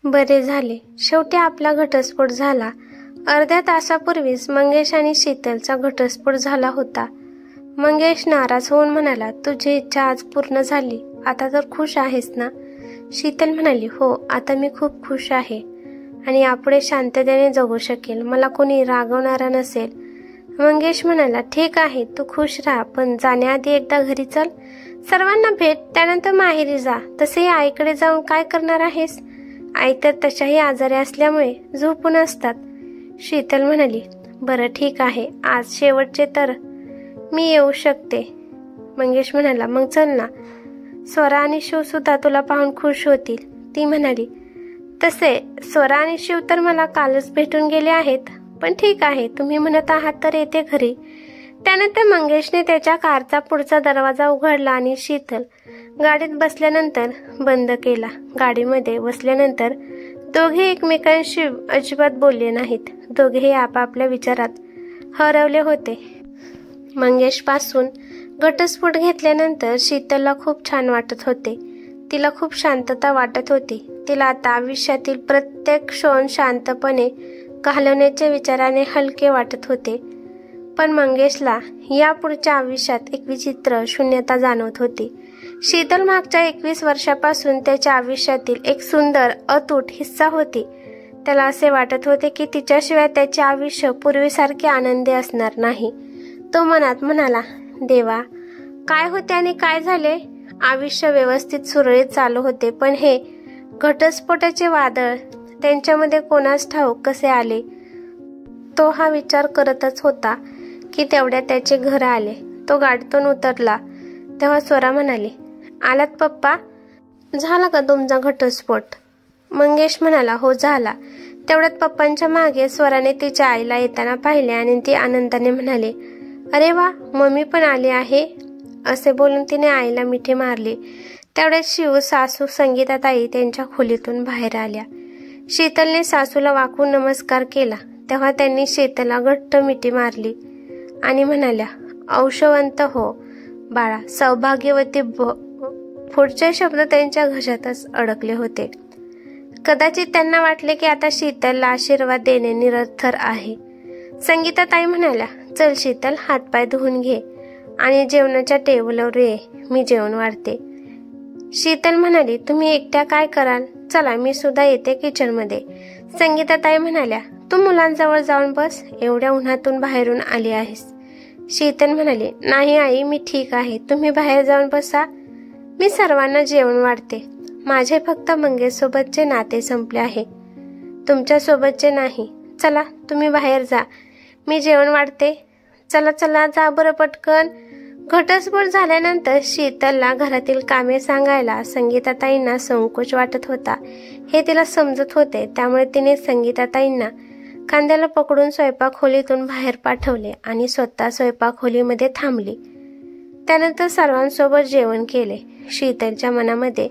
बरे झाले, शेवटी आपला घटस्फोट झाला. अर्ध्या तासापूर्वीच मंगेश आणि शीतलचा घटस्फोट झाला होता. मंगेश नाराज होऊन म्हणाला, तुझी इच्छा आज पूर्ण झाली, आता तर खुश आहेस ना? शीतल म्हणाली, हो, आता मी खूप खुश आहे आणि यापुढे शांततेने जगू शकेल. मला कोणी रागवणारा नसेल. मंगेश म्हणाला, ठीक आहे, तू खुश राहा, पण जाण्याआधी एकदा घरी चल, सर्वांना भेट, त्यानंतर माहेरी जा. तसेही आईकडे जाऊन काय करणार आहेस? आई तर तशाही आजारी असल्यामुळे झोपून असतात. शीतल म्हणाली, बरं ठीक आहे, आज शेवटचे तर मी येऊ शकते. मंगेश म्हणाला, मग चल ना, स्वरा आणि शिव सुद्धा तुला पाहून खुश होतील. ती म्हणाली, तसे स्वरा आणि शिव तर मला कालच भेटून गेले आहेत, पण ठीक आहे, तुम्ही म्हणत आहात तर येते घरी. त्यानंतर मंगेशने त्याच्या कारचा पुढचा दरवाजा उघडला आणि शीतल गाडीत बसल्यानंतर बंद केला. गाडीमध्ये बसल्यानंतर दोघे एकमेकांशी अजिबात बोलले नाहीत. दोघेही आपापल्या विचारात हरवले होते. मंगेश पासून घटस्फोट घेतल्यानंतर शीतलला खूप छान वाटत होते. तिला खूप शांतता वाटत होती. तिला आता आयुष्यातील प्रत्येक क्षण शांतपणे घालवण्याच्या विचाराने हलके वाटत होते. पण मंगेशला यापुढच्या आयुष्यात एक विचित्र शून्यता जाणवत होती. शीतल मागच्या 21 वर्षापासून त्याच्या आयुष्यातील एक सुंदर अतूट हिस्सा होती. त्याला असे वाटत होते की तिच्याशिवाय त्याचे आयुष्य पूर्वीसारखे आनंदी असणार नाही. तो मनात म्हणाला, देवा, काय होते आणि काय झाले? आयुष्य व्यवस्थित सुरळीत चालू होते, पण हे घटस्फोटाचे वादळ त्यांच्यामध्ये कोणास ठाऊक कसे आले? तो हा विचार करतच होता की तेवढ्यात त्याचे घर आले. तो गाडीतून उतरला तेव्हा स्वरा म्हणाली, आलात पप्पा? झाला का तुमचा घटस्फोट? मंगेश म्हणाला, हो झाला. तेवढ्यात पप्पांच्या मागे स्वराने तिच्या आईला येताना पाहिले आणि ती आनंदाने म्हणाली, अरे वा, मम्मी पण आली आहे. असे बोलून तिने आईला मिठी मारली. तेवढ्यात शिव, सासू, संगीताताई त्यांच्या खोलीतून बाहेर आल्या. शीतलने सासूला वाकून नमस्कार केला. तेव्हा त्यांनी शीतलला घट्ट मिठी मारली आणि म्हणाल्या, औषवंत हो बाळा, सौभाग्यवती. पुढचे शब्द त्यांच्या घशातच अडकले होते. कदाचित त्यांना वाटले की आता शीतलला आशीर्वाद देणे निरर्थक आहे. संगीताताई म्हणाल्या, चल शीतल, हातपाय धुवून घे आणि जेवणाच्या टेबलवर ये, मी जेवण वाढते. शीतल म्हणाली, तुम्ही एकट्या काय कराल? चला, मी सुद्धा येते किचनमध्ये. संगीताताई म्हणाल्या, तू मुलांजवळ जाऊन बस, एवढ्या उन्हातून बाहेरून आली आहेस. शीतल म्हणाली, नाही आई, मी ठीक आहे, तुम्ही बाहेर जाऊन बसा, मी सर्वांना जेवण वाढते. माझे फक्त मंगेशसोबतचे नाते संपले आहे, तुमच्या सोबतचे नाही. चला, तुम्ही बाहेर जा, मी जेवण वाढते. चला चला, जा बरं पटकन. घटस्फोट झाल्यानंतर शीतलला घरातील कामे सांगायला संगीताताईंना संकोच वाटत होता. हे तिला समजत होते. त्यामुळे तिने संगीताताईंना खांद्याला पकडून स्वयंपाकखोलीतून बाहेर पाठवले आणि स्वतः स्वयंपाकखोलीमध्ये थांबली. त्यानंतर सर्वांसोबत जेवण केले. शीतलच्या मनामध्ये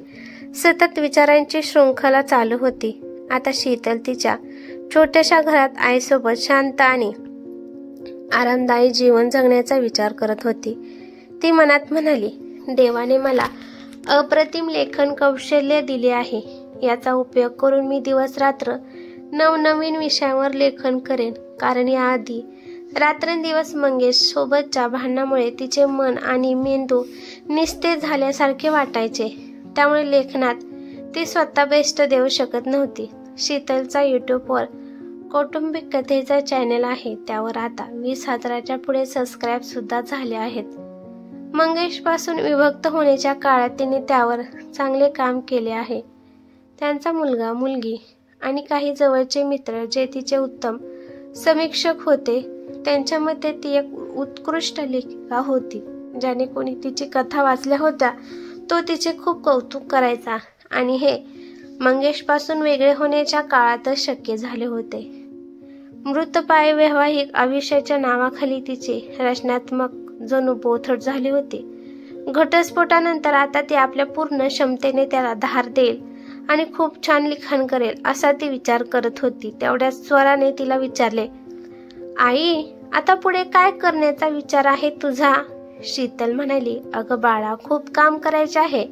सतत विचारांची शृंखला चालू होती. आता शीतल तिच्या छोट्याशा घरात आईसोबत शांत आणि आरामदायी जीवन जगण्याचा विचार करत होती. ती मनात म्हणाली, देवाने मला अप्रतिम लेखन कौशल्य दिले आहे. याचा उपयोग करून मी दिवस रात्र नवनवीन विषयांवर लेखन करेन. कारण याआधी रात्रंदिवस मंगेश सोबतच्या भांडणामुळे तिचे मन आणि मेंदू निस्तेज झाल्यासारखे वाटायचे. त्यामुळे लेखनात ती स्वतः बेस्ट देऊ शकत नव्हती. शीतलचा यूट्यूबवर कौटुंबिक कथेचा चॅनल आहे. त्यावर आता 20,000च्या पुढे सबस्क्राईब सुद्धा झाले आहेत. मंगेश पासून विभक्त होण्याच्या काळात तिने त्यावर चांगले काम केले आहे. त्यांचा मुलगा, मुलगी आणि काही जवळचे मित्र जे तिचे उत्तम समीक्षक होते, त्यांच्यामध्ये ती एक उत्कृष्ट लेखिका होती. ज्याने कोणी तिची कथा वाचल्या होत्या तो तिचे खूप कौतुक करायचा आणि हे मंगेश पासून वेगळे होण्याच्या काळातच शक्य झाले होते. मृतपाय वैवाहिक आयुष्याच्या नावाखाली तिचे रचनात्मक जणू बोथट झाली होती. घटस्फोटानंतर आता ती आपल्या पूर्ण क्षमतेने त्याला धार देईल आणि खूप छान लिखाण करेल असा ती विचार करत होती. तेवढ्यात स्वराने तिला विचारले, आई, आता पुढे काय करण्याचा विचार आहे तुझा? शीतल म्हणाली, अगं बाळा, खूप काम करायचे आहे.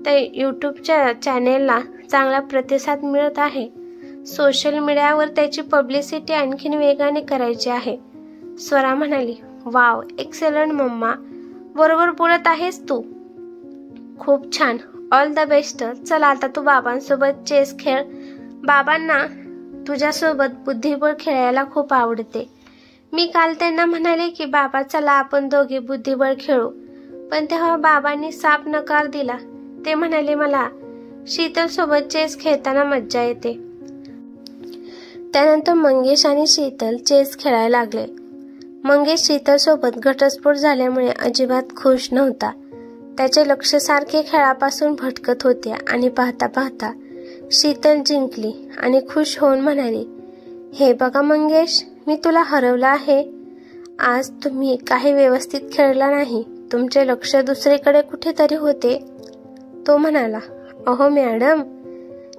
त्या यूट्यूबच्या चॅनेलला चांगला प्रतिसाद मिळत आहे. सोशल मीडियावर त्याची पब्लिसिटी आणखीन वेगाने करायची आहे. स्वरा म्हणाली, वाव, एक्सेलंट मम्मा, बरोबर बोलत आहेस तू. खूप छान, ऑल द बेस्ट. चला आता तू बाबांसोबत चेस खेळ. बाबांना तुझ्यासोबत बुद्धिबळ खेळायला खूप आवडते. मी काल त्यांना म्हणाले की बाबा चला आपण दोघे बुद्धिबळ खेळू, पण तेव्हा बाबांनी साफ नकार दिला. ते म्हणाले मला शीतल सोबत चेस खेळताना मज्जा येते. त्यानंतर मंगेश आणि शीतल चेस खेळायला लागले. मंगेश शीतल सोबत घटस्फोट झाल्यामुळे अजिबात खुश नव्हता. त्याचे लक्ष सारखे खेळापासून भटकत होते आणि पाहता पाहता शीतल जिंकली आणि खुश होऊन म्हणाली, हे बघा मंगेश, मी तुला हरवलं आहे. आज तुम्ही काही व्यवस्थित खेळला नाही. तुमचे लक्ष दुसरीकडे कुठेतरी होते. तो म्हणाला, अहो मॅडम,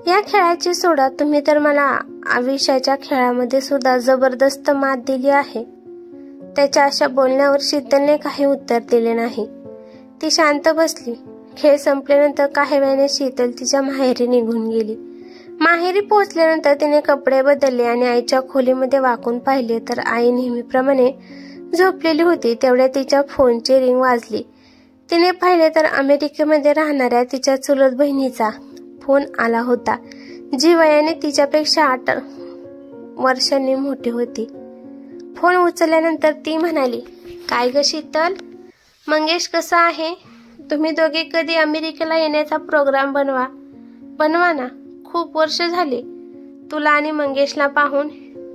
या खेळाची सोडा, तुम्ही तर मला आयुष्याच्या खेळामध्ये सुद्धा जबरदस्त मात दिली आहे. त्याच्या अशा बोलण्यावर शीतलने काही उत्तर दिले नाही. ती शांत बसली. खेळ संपल्यानंतर काही वेळाने शीतल तिच्या माहेरी निघून गेली. माहेरी पोहोचल्यानंतर तिने कपडे बदलले आणि आईच्या खोलीमध्ये वाकून पाहिले तर आई नेहमीप्रमाणे झोपलेली होती. तेवढ्या तिच्या फोनची रिंग वाजली. तिने पाहिले तर अमेरिकेमध्ये राहणाऱ्या तिच्या चुलत बहिणीचा फोन आला होता, जी वयाने तिच्यापेक्षा 8 वर्षांनी मोठी होती. फोन उचलल्यानंतर ती म्हणाली, काय ग शीतल, मंगेश कसा आहे? तुम्ही दोघे कधी अमेरिकेला येण्याचा प्रोग्राम बनवा ना. खूप वर्ष झाली तुला आणि मंगेशला पाहून.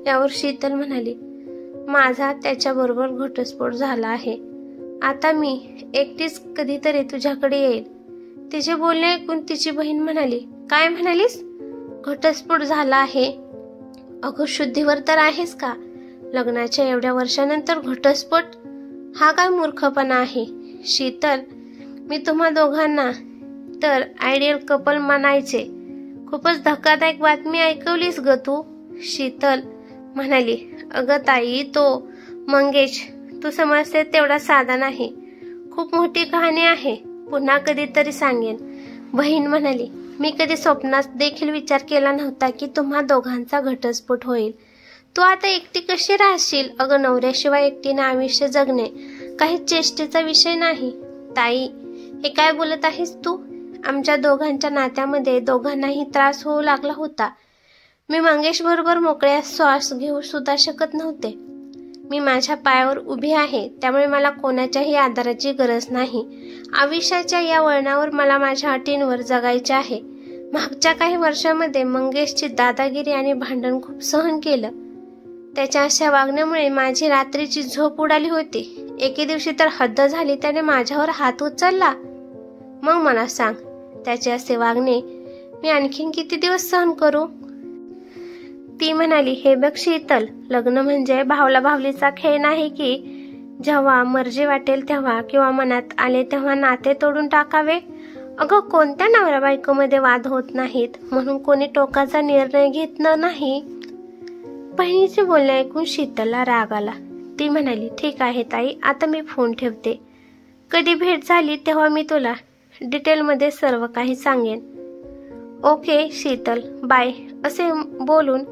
यावर शीतल म्हणाली, माझा त्याच्याबरोबर घटस्फोट झाला आहे. आता मी एकटीच कधीतरी तुझ्याकडे येईल. तिचे बोलणे ऐकून तिची बहीण म्हणाली, काय म्हणालीस? घटस्फोट झाला आहे? अगं शुद्धीवर तर आहेस का? लग्नाच्या एवढ्या वर्षानंतर घटस्फोट? हा काय मूर्खपणा आहे? शीतल, मी तुम्हा दोघांना तर आयडियल कपल मानायचे. खूपच धक्कादायक बातमी ऐकवलीस ग तू. शीतल म्हणाली, अगं ताई, तो मंगेश तू समजते तेवढा साधा नाही. खूप मोठी कहाणी आहे, पुन्हा कधीतरी सांगेन. बहीण म्हणाली, मी कधी स्वप्नात देखील विचार केला नव्हता की तुम्हा दोघांचा घटस्फोट होईल. तू आता एकटी कशी राहशील? अगं नवऱ्याशिवाय एकटीने आयुष्य जगणे काही चेष्टेचा विषय नाही. ताई, हे काय बोलत आहेस तू? आमच्या दोघांच्या नात्यामध्ये दोघांनाही त्रास होऊ लागला होता. मी मंगेश बरोबर मोकळ्या श्वास घेऊ सुद्धा शकत नव्हते. मी माझ्या पायावर उभी आहे, त्यामुळे मला कोणाच्याही आधाराची गरज नाही. आयुष्याच्या या वळणावर मला माझ्या अटींवर जगायचे आहे. मागच्या काही वर्षांमध्ये मंगेशची दादागिरी आणि भांडण खूप सहन केलं. त्याच्या अशा वागण्यामुळे माझी रात्रीची झोप उडाली होती. एके दिवशी तर हद्द झाली, त्याने माझ्यावर हात उचलला. मग मला सांग, त्याचे असे वागणे मी आणखीन किती दिवस सहन करू? ती म्हणाली, हे बघ शीतल, लग्न म्हणजे भावला भावलीचा खेळ नाही की जेव्हा मर्जी वाटेल तेव्हा किंवा मनात आले तेव्हा नाते तोडून टाकावे. अगं कोणत्या नवरा बायकोमध्ये वाद होत नाहीत म्हणून कोणी टोकाचा निर्णय घेतला नाही. बहिणीचे बोलणे ऐकून शीतलला राग आला. ती म्हणाली, ठीक आहे ताई, आता मी फोन ठेवते. कधी भेट झाली तेव्हा मी तुला डिटेलमध्ये सर्व काही सांगेन. ओके शीतल, बाय, असे बोलून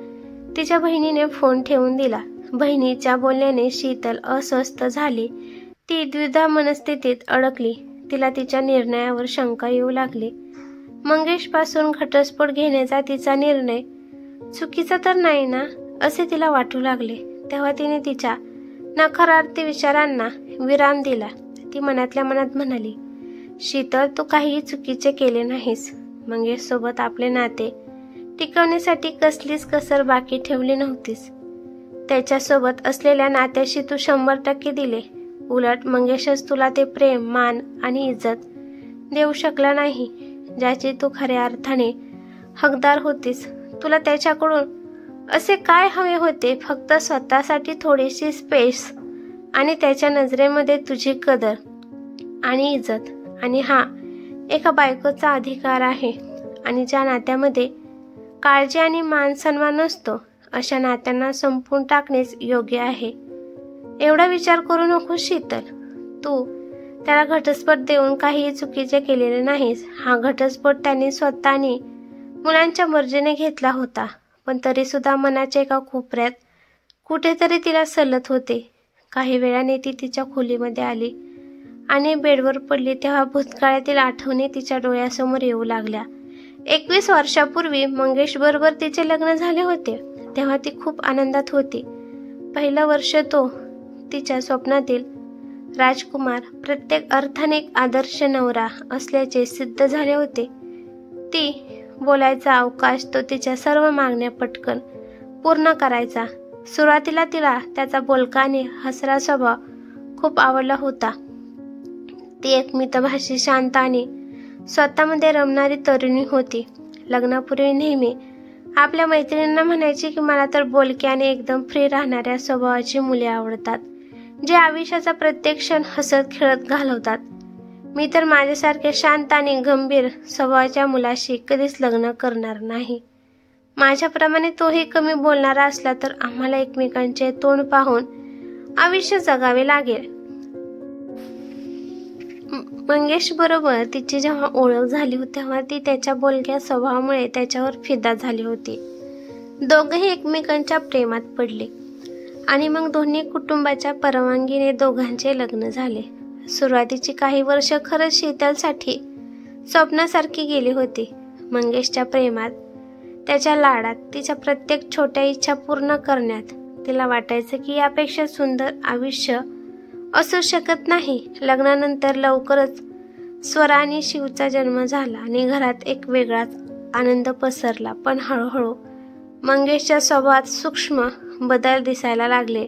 तिच्या बहिणीने फोन ठेवून दिला. बहिणीच्या बोलण्याने शीतल अस्वस्थ झाली. ती द्विधा मनस्थितीत अडकली. तिला तिच्या निर्णयावर शंका येऊ लागली. मंगेशपासून घटस्फोट घेण्याचा तिचा निर्णय चुकीचा तर नाही ना, असे तिला वाटू लागले. तेव्हा तिने तिच्या नकारार्थी विचारांना विराम दिला. ती मनातल्या मनात म्हणाली, शीतल, तू काहीही चुकीचे केले नाहीस. मंगेश सोबत आपले नाते टिकवण्यासाठी कसलीच कसर बाकी ठेवली नव्हतीस. त्याच्यासोबत असलेल्या नात्याशी तू 100% दिले. उलट मंगेशच तुला ते प्रेम, मान आणि इज्जत देऊ शकला नाही, ज्याची तू खऱ्या अर्थाने हकदार होतीस. तुला त्याच्याकडून असे काय हवे होते? फक्त स्वतःसाठी थोडीशी स्पेस आणि त्याच्या नजरेमध्ये तुझी कदर आणि इज्जत. आणि हा एका बायकोचा अधिकार आहे. आणि ज्या नात्यामध्ये काळजी आणि मान सन्मान नसतो अशा नात्यांना संपवून टाकणेच योग्य आहे. एवढा विचार करू नको शीतल. तू त्याला घटस्फोट देऊन काहीही चुकीचे केलेले नाहीस. हा घटस्फोट त्याने स्वतःने मुलांच्या मर्जीने घेतला होता, पण तरी सुद्धा मनाच्या एका कोपऱ्यात कुठेतरी तिला सलत होते. काही वेळाने ती तिच्या खोलीमध्ये आली आणि बेडवर पडली तेव्हा भूतकाळातील आठवणी तिच्या डोळ्यासमोर येऊ लागल्या. 21 वर्षापूर्वी मंगेश बरोबर तिचे लग्न झाले होते. तेव्हा ती खूप आनंदात होती. पहिलं वर्ष तो तिच्या स्वप्नातील राजकुमार, प्रत्येक अर्थाने एक आदर्श नवरा असल्याचे सिद्ध झाले होते. ती बोलायचा अवकाश, तो तिच्या सर्व मागण्या पटकन पूर्ण करायचा. सुरुवातीला तिला त्याचा बोलका आणि हसरा स्वभाव खूप आवडला होता. ती एक मितभाषी, शांत आणि स्वतःमध्ये रमणारी तरुणी होती. लग्नापूर्वी नेहमी आपल्या मैत्रिणींना म्हणायची की मला तर बोलक्या आणि एकदम फ्री राहणाऱ्या स्वभावाची मुले आवडतात, जे आयुष्याचा प्रत्येक क्षण हसत खेळत घालवतात. मी तर माझ्यासारख्या शांत आणि गंभीर स्वभावाच्या मुलाशी कधीच लग्न करणार नाही. माझ्याप्रमाणे तोही कमी बोलणारा असला तर आम्हाला एकमेकांचे तोंड पाहून आयुष्य जगावे लागेल. मंगेश बरोबर तिची जेव्हा ओळख झाली तेव्हा ती त्याच्या बोलक्या स्वभावामुळे त्याच्यावर फिदा झाली होती. दोघेही एकमेकांच्या प्रेमात पडले आणि मग दोन्ही कुटुंबाच्या परवानगीने दोघांचे लग्न झाले. सुरुवातीची काही वर्ष खरंच शीतलसाठी स्वप्नासारखी गेली होती. मंगेशच्या प्रेमात, त्याच्या लाडात, तिच्या प्रत्येक छोट्या इच्छा पूर्ण करण्यात तिला वाटायचं की यापेक्षा सुंदर आयुष्य असू शकत नाही. लग्नानंतर लवकरच स्वरा आणि शिवचा जन्म झाला आणि घरात एक वेगळाच आनंद पसरला. पण हळूहळू मंगेशच्या स्वभावात सूक्ष्म बदल दिसायला लागले.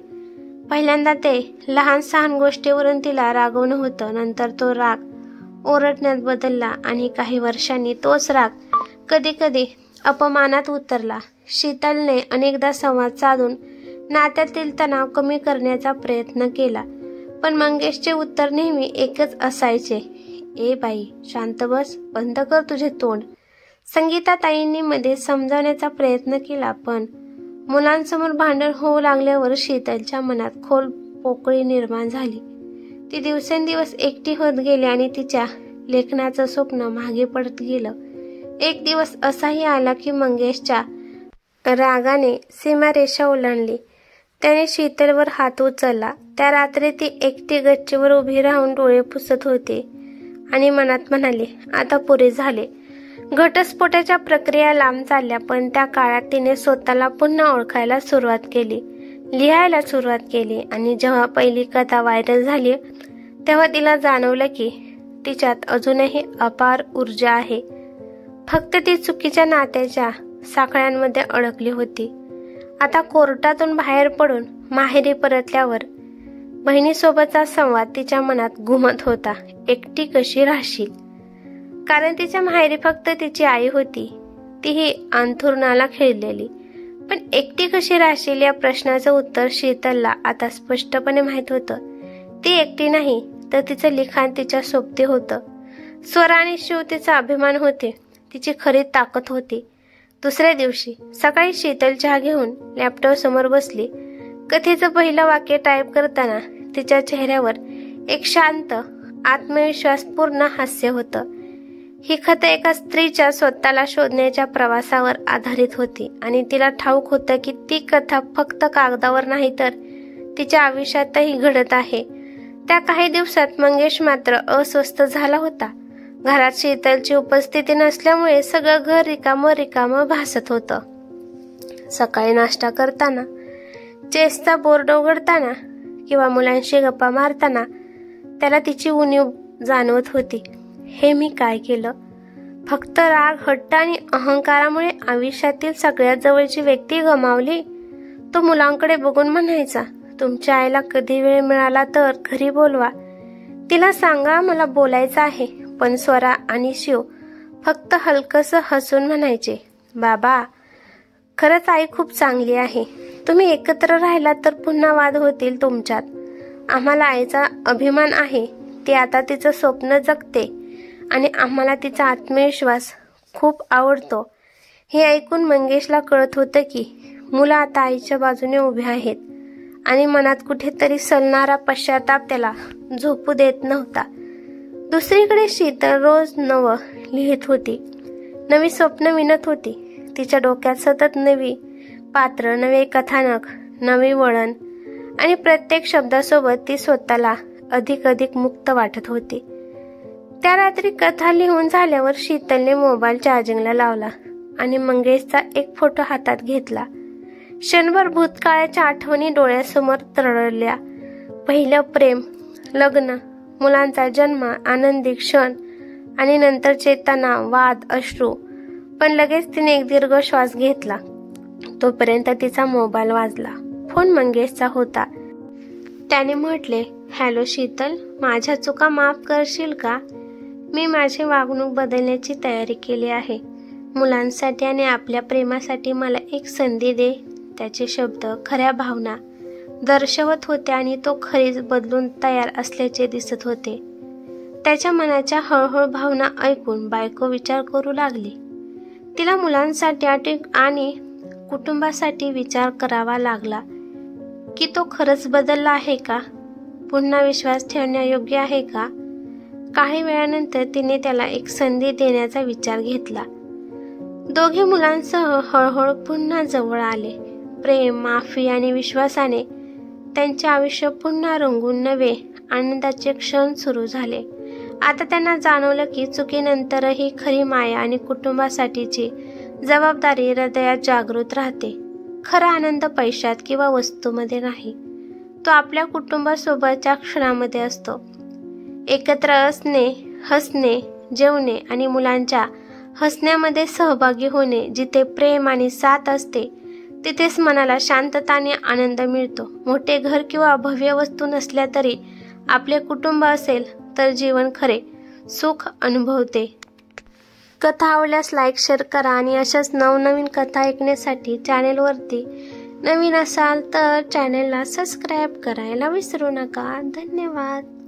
पहिल्यांदा ते लहान सहान गोष्टीवरून तिला रागवणं होतं. नंतर तो राग ओरडण्यात बदलला आणि काही वर्षांनी तोच राग कधी कधी अपमानात उतरला. शीतलने अनेकदा संवाद साधून नात्यातील तणाव कमी करण्याचा प्रयत्न केला, पण मंगेशचे उत्तर नेहमी एकच असायचे, ए बाई शांत बस, बंद कर तुझे तोंड. संगीता ताईंनी मध्ये समजावण्याचा प्रयत्न केला, पण मुलांसमोर भांडण होऊ लागल्यावर शीतलच्या मनात खोल पोकळी निर्माण झाली. ती दिवसेंदिवस एकटी होत गेली आणि तिच्या लेखनाचं स्वप्न मागे पडत गेलं. एक दिवस असाही आला की मंगेशच्या रागाने सीमारेषा ओलांडली. त्याने शीतलवर हात उचलला. त्या रात्री ती एकटी गच्चीवर उभी राहून डोळे पुसत होती आणि मनात म्हणाली, आता पुरे झाले. घटस्फोटाच्या प्रक्रिया लांब चालल्या, पण त्या काळात तिने स्वतःला पुन्हा ओळखायला सुरुवात केली, लिहायला सुरुवात केली आणि जेव्हा पहिली कथा व्हायरल झाली तेव्हा तिला जाणवलं की तिच्यात अजूनही अपार ऊर्जा आहे. फक्त ती चुकीच्या नात्याच्या साखळ्यांमध्ये अडकली होती. आता कोर्टातून बाहेर पडून माहेरी परतल्यावर बहिणीसोबतचा संवाद तिच्या मनात घुमत होता. एकटी कशी राहशील? कारण तिच्या माहेरी फक्त तिची आई होती, तीही अंथरुणाला खिळलेली. पण एकटी कशी राहशील या प्रश्नाचं उत्तर शीतलला आता स्पष्टपणे माहित होतं. ती एकटी नाही, तर तिचं लिखाण तिच्या सोबती होतं. स्वरा आणि शिव तिचा अभिमान होते, तिची खरी ताकद होती. दुसऱ्या दिवशी सकाळी शीतल चहा घेऊन लॅपटॉप समोर बसली. कथेचं पहिलं वाक्य टाईप करताना तिच्या चेहऱ्यावर एक शांत, आत्मविश्वासपूर्ण हास्य होतं. ही कथा एका स्त्रीच्या स्वतःला शोधण्याच्या प्रवासावर आधारित होती आणि तिला ठाऊक होतं की ती कथा फक्त कागदावर नाही तर तिच्या आयुष्यातही घडत आहे. त्या काही दिवसात मंगेश मात्र अस्वस्थ झाला होता. घरात शीतलची उपस्थिती नसल्यामुळे सगळं घर रिकामं भासत होतं. सकाळी नाश्ता करताना, चेसचा बोर्ड उघडताना किंवा मुलांशी गप्पा मारताना त्याला तिची उणीव जाणवत होती. हे मी काय केलं? फक्त राग, हट्ट आणि अहंकारामुळे आयुष्यातील सगळ्यात जवळची व्यक्ती गमावली. तो मुलांकडे बघून म्हणायचा, तुमच्या आईला कधी वेळ मिळाला तर घरी बोलवा, तिला सांगा मला बोलायचं आहे. पण स्वरा आणि शिव फक्त हलकसं हसून म्हणायचे, बाबा खरंच आई खूप चांगली आहे. तुम्ही एकत्र राहिलात तर पुन्हा वाद होतील तुमच्यात. आम्हाला आईचा अभिमान आहे, ती आता तिचं स्वप्न जगते आणि आम्हाला तिचा आत्मविश्वास खूप आवडतो. हे ऐकून मंगेशला कळत होतं की मुलं आता आईच्या बाजूने उभे आहेत आणि मनात कुठेतरी सलणारा पश्चाताप त्याला झोपू देत नव्हता. दुसरीकडे शीतल रोज नवं लिहित होती. नवी स्वप्न विणत होती. तिच्या डोक्यात सतत नवी पात्र, नवे कथानक, नवी वळण आणि प्रत्येक शब्दासोबत ती स्वतःला अधिक मुक्त वाटत होती. त्या रात्री कथा लिहून झाल्यावर शीतलने मोबाईल चार्जिंगला लावला आणि मंगेशचा एक फोटो हातात घेतला. क्षणभर भूतकाळाच्या आठवणी डोळ्यासमोर तरळल्या. पहिलं प्रेम, लग्न, मुलांचा जन्म, आनंदी क्षण आणि नंतरचे तणाव, वाद, अश्रू. पण लगेच तिने एक दीर्घ श्वास घेतला. तोपर्यंत तिचा मोबाईल वाजला. फोन मंगेशचा होता. त्याने म्हटले, हॅलो शीतल, माझ्या चुका माफ करशील का? मी माझी वागणूक बदलण्याची तयारी केली आहे. मुलांसाठी आणि आपल्या प्रेमासाठी मला एक संधी दे. त्याचे शब्द खऱ्या भावना दर्शवत होते आणि तो खरीच बदलून तयार असल्याचे दिसत होते. त्याच्या मनाच्या हळहळ भावना ऐकून बायको विचार करू लागली. तिला मुलांसाठी आणि कुटुंबासाठी विचार करावा लागला की तो खरंच बदलला आहे का? पुन्हा विश्वास ठेवण्यायोग्य आहे का? काही वेळानंतर तिने त्याला एक संधी देण्याचा विचार घेतला. दोघे मुलांसह हळूहळू पुन्हा जवळ आले. प्रेम, माफी आणि विश्वासाने त्यांचे आयुष्य पुन्हा रंगून नवे आनंदाचे क्षण सुरू झाले. आता त्यांना जाणवलं की चुकीनंतरही खरी माया आणि कुटुंबासाठीची जबाबदारी हृदयात जागृत राहते. खरा आनंद पैशात किंवा वस्तूमध्ये नाही, तो आपल्या कुटुंबासोबतच्या क्षणामध्ये असतो. एकत्र असणे, हसणे, जेवणे आणि मुलांच्या हसण्यामध्ये सहभागी होणे. जिथे प्रेम आणि साथ असते तिथेच मनाला शांतता आणि आनंद मिळतो. मोठे घर किंवा भव्य वस्तू नसल्या तरी आपले कुटुंब असेल तर जीवन खरे सुख अनुभवते. कथा आवडल्यास लाईक, शेअर करा आणि अशाच नवनवीन कथा ऐकण्यासाठी चॅनेलवरती नवीन असाल तर चॅनेलला सबस्क्राईब करायला विसरू नका. धन्यवाद.